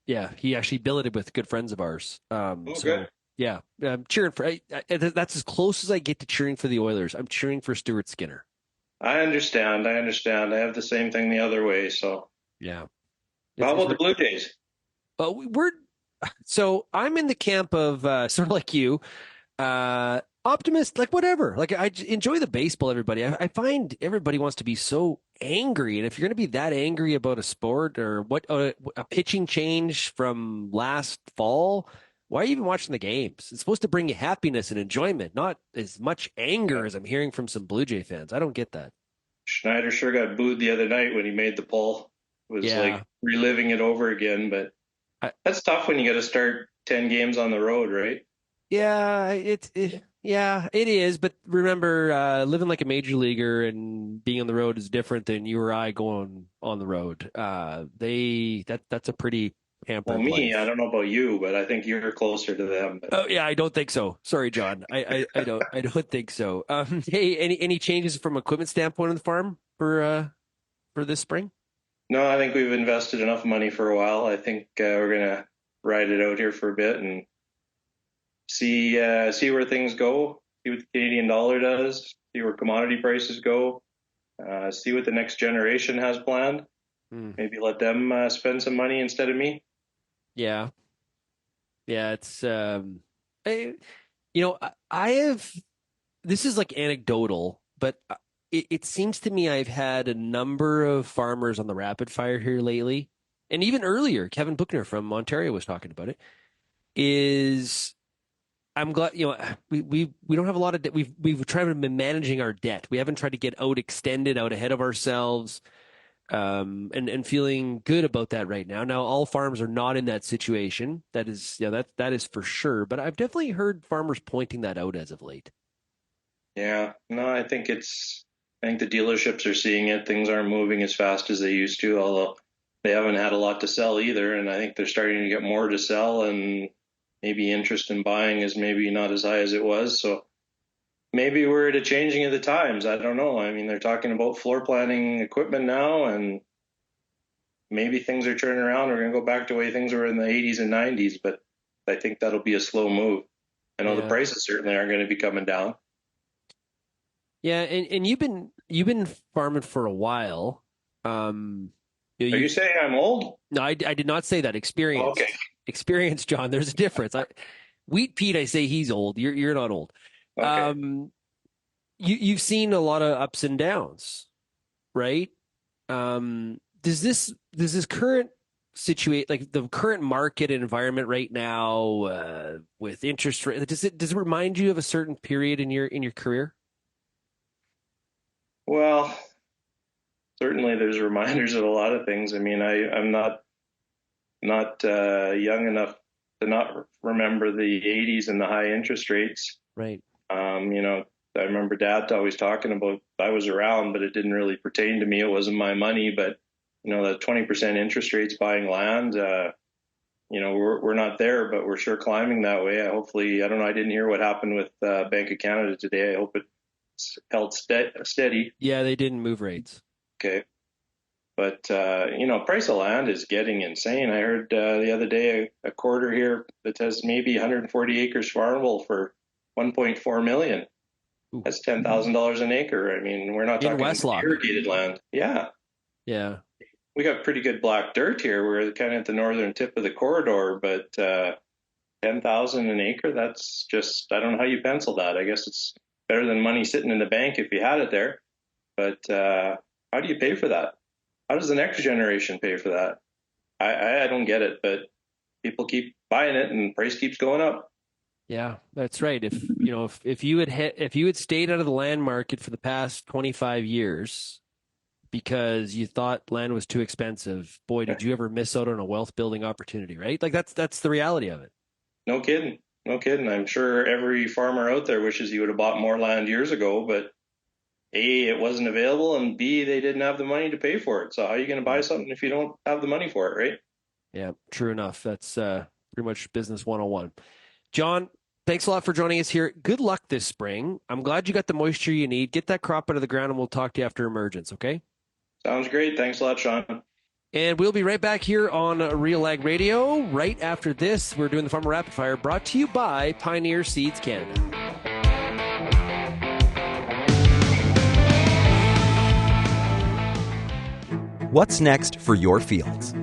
S2: yeah, he actually billeted with good friends of ours.
S12: Good.
S2: Yeah, I'm cheering for. That's as close as I get to cheering for the Oilers. I'm cheering for Stuart Skinner.
S12: I understand. I have the same thing the other way. So
S2: yeah.
S12: How about the Blue Jays?
S2: So I'm in the camp of sort of like you, optimist, like whatever. Like I enjoy the baseball, everybody. I find everybody wants to be so angry. And if you're going to be that angry about a sport or a pitching change from last fall, why are you even watching the games? It's supposed to bring you happiness and enjoyment, not as much anger as I'm hearing from some Blue Jay fans. I don't get that.
S12: Schneider sure got booed the other night when he made the pull. It was like reliving it over again, but that's tough when you got to start 10 games on the road, right?
S2: Yeah, it is. But remember, living like a major leaguer and being on the road is different than you or I going on the road. That's a pretty pampered
S12: Well, me,
S2: life.
S12: I don't know about you, but I think you're closer to them.
S2: Oh yeah, I don't think so. Sorry, John. I don't think so. Hey, any changes from equipment standpoint on the farm for this spring?
S12: No, I think we've invested enough money for a while. I think we're gonna ride it out here for a bit and see where things go. See what the Canadian dollar does. See where commodity prices go. See what the next generation has planned. Maybe let them spend some money instead of me.
S2: Yeah. It's I have. This is like anecdotal, but it seems to me I've had a number of farmers on the rapid fire here lately, and even earlier, Kevin Buchner from Ontario was talking about it. I'm glad we don't have a lot of debt. We've tried to be managing our debt. We haven't tried to get out ahead of ourselves, and feeling good about that right now. Now all farms are not in that situation. That is that is for sure. But I've definitely heard farmers pointing that out as of late.
S12: Yeah, no, I think the dealerships are seeing it. Things aren't moving as fast as they used to, although they haven't had a lot to sell either. And I think they're starting to get more to sell, and maybe interest in buying is maybe not as high as it was. So maybe we're at a changing of the times. I don't know. I mean, they're talking about floor planning equipment now, and maybe things are turning around. We're going to go back to the way things were in the 80s and 90s, but I think that'll be a slow move. I know the prices certainly aren't going to be coming down.
S2: Yeah, and you've been farming for a while.
S12: Are you saying I'm old?
S2: No, I did not say that. Experience.
S12: Oh, okay.
S2: Experience, John. There's a difference. Wheat Pete, I say he's old. You're not old. Okay. You've seen a lot of ups and downs, right? Does this current like the current market environment right now with interest rate, does it remind you of a certain period in your career?
S12: Well, certainly there's reminders of a lot of things. I mean, I'm not young enough to not remember the 80s and the high interest rates.
S2: Right.
S12: I remember Dad always talking about, I was around, but it didn't really pertain to me. It wasn't my money, but the 20% interest rates buying land, we're not there, but we're sure climbing that way. I don't know. I didn't hear what happened with Bank of Canada today. I hope it's held steady.
S2: Yeah, they didn't move rates.
S12: Okay. But, price of land is getting insane. I heard the other day a quarter here that has maybe 140 acres farmable for $1.4 million. Ooh. That's $10,000 an acre. I mean, we're not talking
S2: Westlock.
S12: Irrigated land. Yeah.
S2: Yeah.
S12: We got pretty good black dirt here. We're kind of at the northern tip of the corridor, but $10,000 an acre, that's just, I don't know how you pencil that. I guess it's better than money sitting in the bank if you had it there. But how do you pay for that? How does the next generation pay for that? I don't get it, but people keep buying it and price keeps going up.
S2: Yeah, that's right. If you had stayed out of the land market for the past 25 years because you thought land was too expensive, boy, did you ever miss out on a wealth building opportunity, right? Like that's the reality of it.
S12: No kidding. I'm sure every farmer out there wishes he would have bought more land years ago, but A, it wasn't available, and B, they didn't have the money to pay for it. So how are you going to buy something if you don't have the money for it, right?
S2: Yeah, true enough. That's pretty much business 101. John, thanks a lot for joining us here. Good luck this spring. I'm glad you got the moisture you need. Get that crop out of the ground, and we'll talk to you after emergence, okay?
S12: Sounds great. Thanks a lot, Shaun.
S2: And we'll be right back here on RealAg Radio. Right after this, we're doing the Farmer Rapid Fire, brought to you by Pioneer Seeds Canada.
S13: What's next for your fields?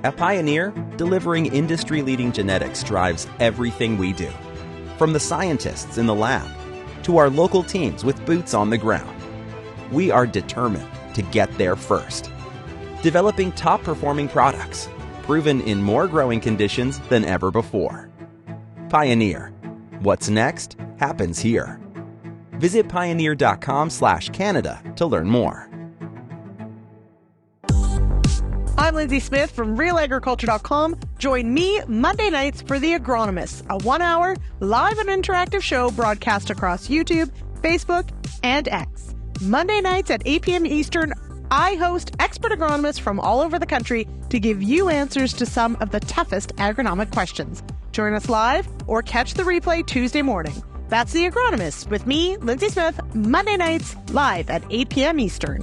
S13: At Pioneer, delivering industry-leading genetics drives everything we do. From the scientists in the lab to our local teams with boots on the ground. We are determined to get there first. Developing top-performing products, proven in more growing conditions than ever before. Pioneer. What's next happens here. Visit pioneer.com/Canada to learn more.
S14: I'm Lindsay Smith from RealAgriculture.com. Join me Monday nights for The Agronomist, a 1-hour live and interactive show broadcast across YouTube, Facebook, and X. Monday nights at 8 p.m. Eastern, I host expert agronomists from all over the country to give you answers to some of the toughest agronomic questions. Join us live or catch the replay Tuesday morning. That's The Agronomist with me, Lindsay Smith, Monday nights live at 8 p.m. Eastern.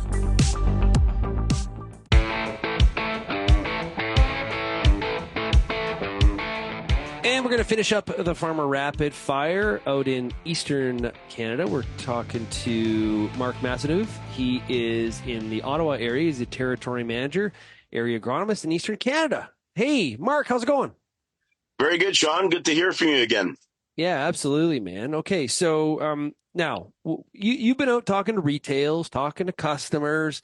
S2: And we're going to finish up the Farmer Rapid Fire out in Eastern Canada. We're talking to Marc Maisonneuve. He is in the Ottawa area. He's the territory manager, area agronomist in Eastern Canada. Hey, Marc, how's it going?
S15: Very good, Shaun. Good to hear from you again.
S2: Yeah, absolutely, man. Okay, so now you've been out talking to retails, talking to customers.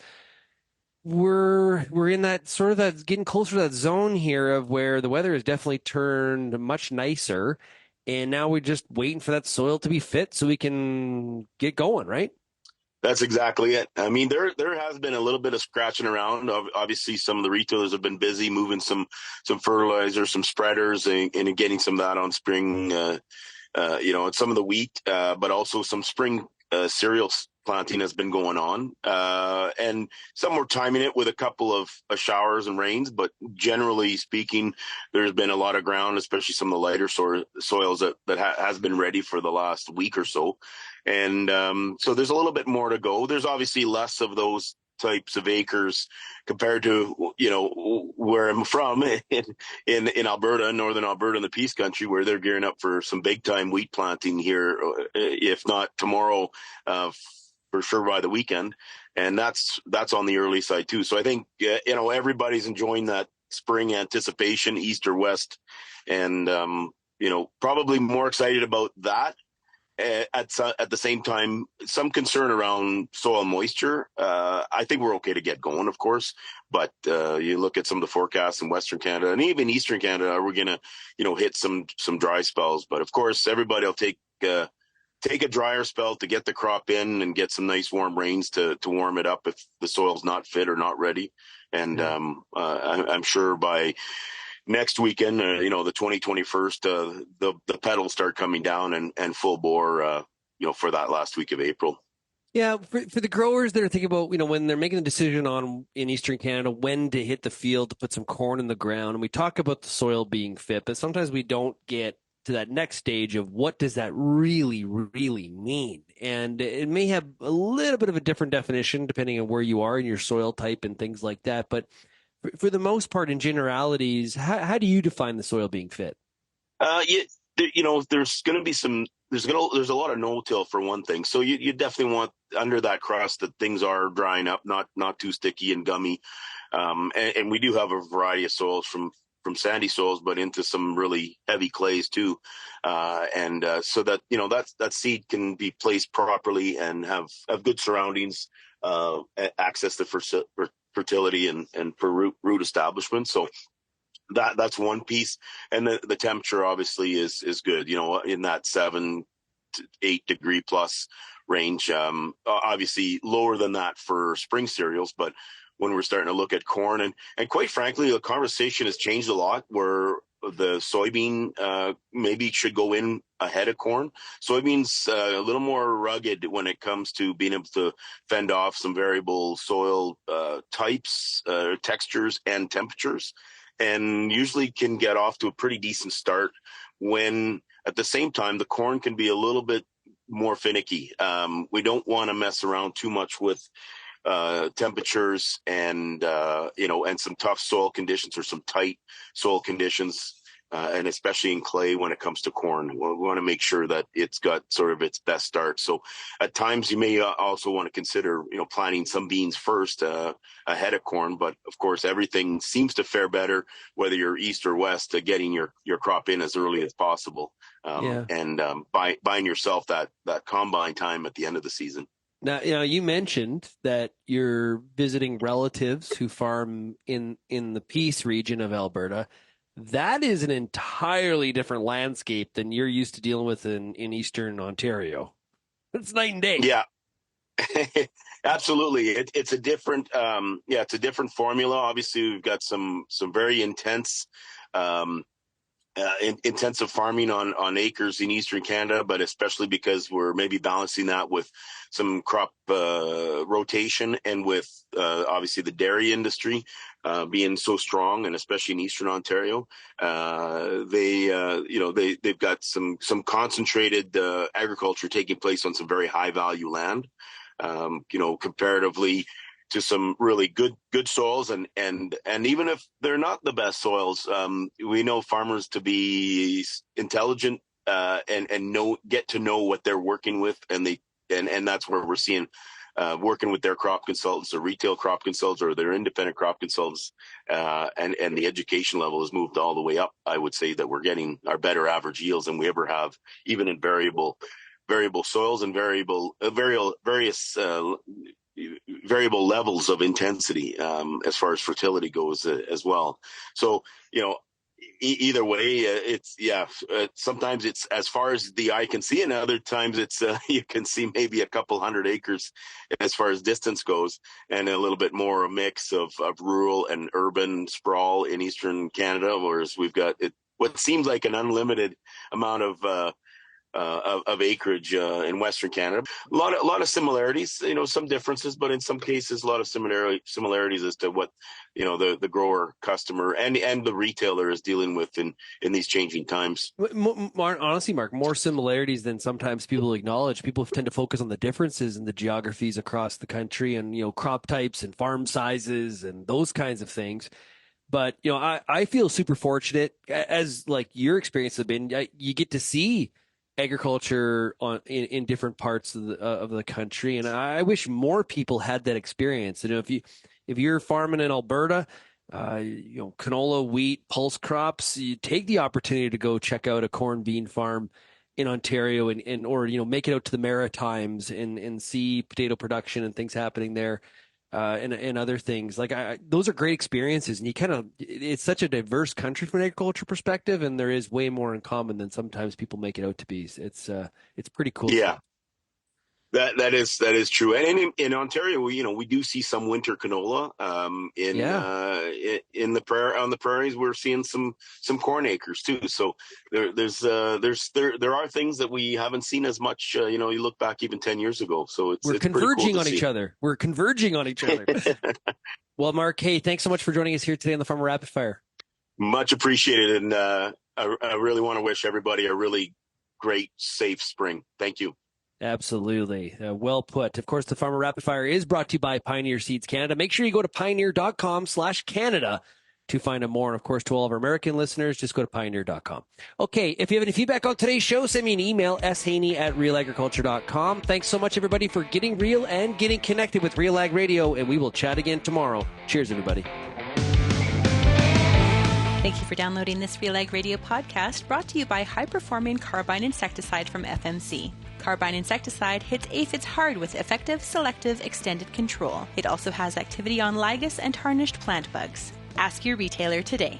S2: We're in that sort of that getting closer to that zone here of where the weather has definitely turned much nicer, and now we're just waiting for that soil to be fit so we can get going, right?
S15: That's exactly it. I mean, there has been a little bit of scratching around. Obviously, some of the retailers have been busy moving some fertilizer, some spreaders, and getting some of that on spring, and some of the wheat, but also some spring cereals planting has been going on, and some were timing it with a couple of showers and rains, but generally speaking, there's been a lot of ground, especially some of the lighter soils that has been ready for the last week or so. And so there's a little bit more to go. There's obviously less of those types of acres compared to, where I'm from in Alberta, northern Alberta, in the Peace Country, where they're gearing up for some big time wheat planting here, if not tomorrow, for sure by the weekend. And that's on the early side too. So I think, everybody's enjoying that spring anticipation, east or west. And, probably more excited about that. At the same time, some concern around soil moisture. I think we're okay to get going, of course, but you look at some of the forecasts in Western Canada and even Eastern Canada, we're going to, hit some dry spells. But of course, everybody will take a drier spell to get the crop in and get some nice warm rains to warm it up if the soil's not fit or not ready. And I'm sure by next weekend, the 2021st, the petals start coming down and full bore, for that last week of April.
S2: Yeah, for the growers that are thinking about, when they're making a decision in Eastern Canada, when to hit the field to put some corn in the ground, and we talk about the soil being fit, but sometimes we don't get to that next stage of what does that really, really mean? And it may have a little bit of a different definition depending on where you are in your soil type and things like that. But for the most part, in generalities, how do you define the soil being fit?
S15: There's going to be there's a lot of no-till for one thing. So you definitely want under that crust that things are drying up, not too sticky and gummy. And we do have a variety of soils from sandy soils, but into some really heavy clays too. So that, that seed can be placed properly and have good surroundings, access to fertility and for root establishment. So that's one piece. And the temperature obviously is good, in that 7 to 8 degree plus range. Obviously lower than that for spring cereals, but when we're starting to look at corn and quite frankly, the conversation has changed a lot where the soybean maybe should go in ahead of corn. Soybeans a little more rugged when it comes to being able to fend off some variable soil types, textures, and temperatures, and usually can get off to a pretty decent start when at the same time the corn can be a little bit more finicky. We don't want to mess around too much with temperatures and and some tough soil conditions or some tight soil conditions, and especially in clay when it comes to corn. We want to make sure that it's got sort of its best start. So at times you may also want to consider planting some beans first ahead of corn, but of course everything seems to fare better whether you're east or west, getting your crop in as early as possible, and buying yourself that combine time at the end of the season.
S2: Now, you mentioned that you're visiting relatives who farm in the Peace region of Alberta. That is an entirely different landscape than you're used to dealing with in Eastern Ontario. It's night and day.
S15: Yeah, absolutely. It's a different, it's a different formula. Obviously, we've got some very intense, intensive farming on acres in Eastern Canada, but especially because we're maybe balancing that with some crop rotation and with obviously the dairy industry being so strong, and especially in Eastern Ontario, they've got some concentrated agriculture taking place on some very high value land, comparatively to some really good soils, and even if they're not the best soils, we know farmers to be intelligent and get to know what they're working with, and that's where we're seeing working with their crop consultants or retail crop consultants or their independent crop consultants, and the education level has moved all the way up. I would say that we're getting our better average yields than we ever have, even in variable soils and various variable levels of intensity as far as fertility goes as well. So, either way, sometimes it's as far as the eye can see, and other times it's you can see maybe a couple hundred acres as far as distance goes, and a little bit more a mix of rural and urban sprawl in Eastern Canada, whereas we've got what seems like an unlimited amount of acreage in Western Canada. A lot of similarities, some differences, but in some cases a lot of similarities as to what the grower, customer, and the retailer is dealing with in these changing times.
S2: Honestly, Mark, more similarities than sometimes people acknowledge. People tend to focus on the differences in the geographies across the country, and crop types and farm sizes and those kinds of things. But I feel super fortunate, as like your experience has been. You get to see agriculture in different parts of the country, and I wish more people had that experience. If you're farming in Alberta, canola, wheat, pulse crops, you take the opportunity to go check out a corn bean farm in Ontario, or make it out to the Maritimes and see potato production and things happening there. And other things like those are great experiences, and it's such a diverse country from an agriculture perspective, and there is way more in common than sometimes people make it out to be. It's pretty cool.
S15: Yeah, that is true. And in Ontario, we do see some winter canola. In the on the prairies, we're seeing some corn acres too. So there are things that we haven't seen as much. You look back even 10 years ago. So
S2: we're converging on each other. We're converging on each other. Well, Mark, hey, thanks so much for joining us here today on the Farmer Rapid Fire.
S15: Much appreciated, and I really want to wish everybody a really great, safe spring. Thank you.
S2: Absolutely. Well put. Of course, the Farmer Rapid Fire is brought to you by Pioneer Seeds Canada. Make sure you go to pioneer.com/Canada to find out more. And of course, to all of our American listeners, just go to pioneer.com. Okay. If you have any feedback on today's show, send me an email, shaney@realagriculture.com. Thanks so much, everybody, for getting real and getting connected with RealAg Radio. And we will chat again tomorrow. Cheers, everybody.
S1: Thank you for downloading this RealAg Radio podcast, brought to you by high-performing carbine insecticide from FMC. Carbine insecticide hits aphids hard with effective, selective, extended control. It also has activity on lygus and tarnished plant bugs. Ask your retailer today.